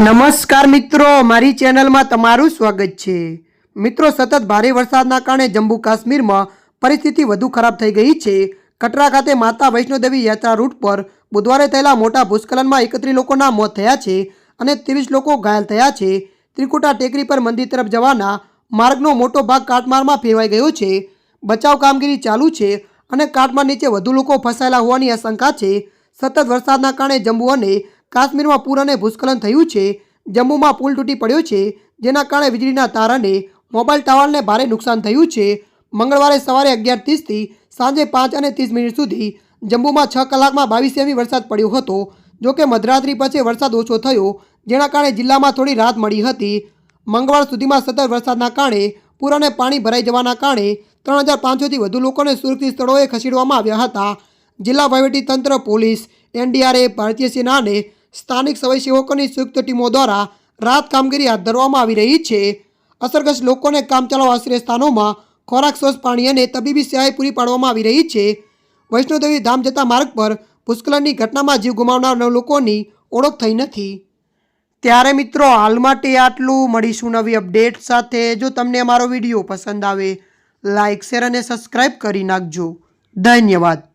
નમસ્કાર મિત્રો, મારી ચેનલમાં તમારું સ્વાગત છે। મિત્રો, સતત ભારે વરસાદના કારણે જમ્મુ કાશ્મીરમાં પરિસ્થિતિ વધુ ખરાબ થઈ ગઈ છે। કટરા ખાતે માતા વૈષ્ણોદેવી યાત્રા રૂટ પર બુધવારે થયેલા મોટા ભૂસ્ખલનમાં 31 લોકોના મોત થયા છે અને 30 લોકો ઘાયલ થયા છે। ત્રિકુટા ટેકરી પર મંદિર તરફ જવાના માર્ગનો મોટો ભાગ કાટમાળમાં ફેરવાઈ ગયો છે। બચાવ કામગીરી ચાલુ છે અને કાટમાળ નીચે વધુ લોકો ફસાયેલા હોવાની આશંકા છે। સતત વરસાદના કારણે જમ્મુ અને કાશ્મીરમાં પૂર અને ભૂસ્ખલન થયું છે। જમ્મુમાં પુલ તૂટી પડ્યો છે, જેના કારણે વીજળીના તાર અને મોબાઈલ ટાવરને ભારે નુકસાન થયું છે। મંગળવારે સવારે 11:30 થી સાંજે 5:30 સુધી જમ્મુમાં 6 કલાકમાં 22 સેમી વરસાદ પડ્યો હતો। જોકે મધરાત્રિ પછી વરસાદ ઓછો થયો, જેના કારણે જિલ્લામાં થોડી રાહત મળી હતી। મંગળવાર સુધીમાં સતત વરસાદના કારણે પૂર અને પાણી ભરાઈ જવાના કારણે 3500થી વધુ લોકોને સુરક્ષિત સ્થળોએ ખસેડવામાં આવ્યા હતા। જિલ્લા વહીવટીતંત્ર, પોલીસ, એનડીઆરએફ, ભારતીય સેના અને સ્થાનિક સ્વયંસેવકોની સંયુક્ત ટીમો દ્વારા રાહત કામગીરી હાથ ધરવામાં આવી રહી છે। અસરગ્રસ્ત લોકોને કામચલાઉ આશ્રય સ્થાનોમાં ખોરાક, સ્વચ્છ પાણી અને તબીબી સહાય પૂરી પાડવામાં આવી રહી છે। વૈષ્ણોદેવી ધામ જતા માર્ગ પર ભૂસ્ખલનની ઘટનામાં જીવ ગુમાવનાર 9 લોકોની ઓળખ થઈ નથી। ત્યારે મિત્રો, હાલ માટે આટલું। મળીશું નવી અપડેટ સાથે। જો તમને અમારો વિડીયો પસંદ આવે, લાઇક, શેર અને સબસ્ક્રાઈબ કરી નાખજો। ધન્યવાદ।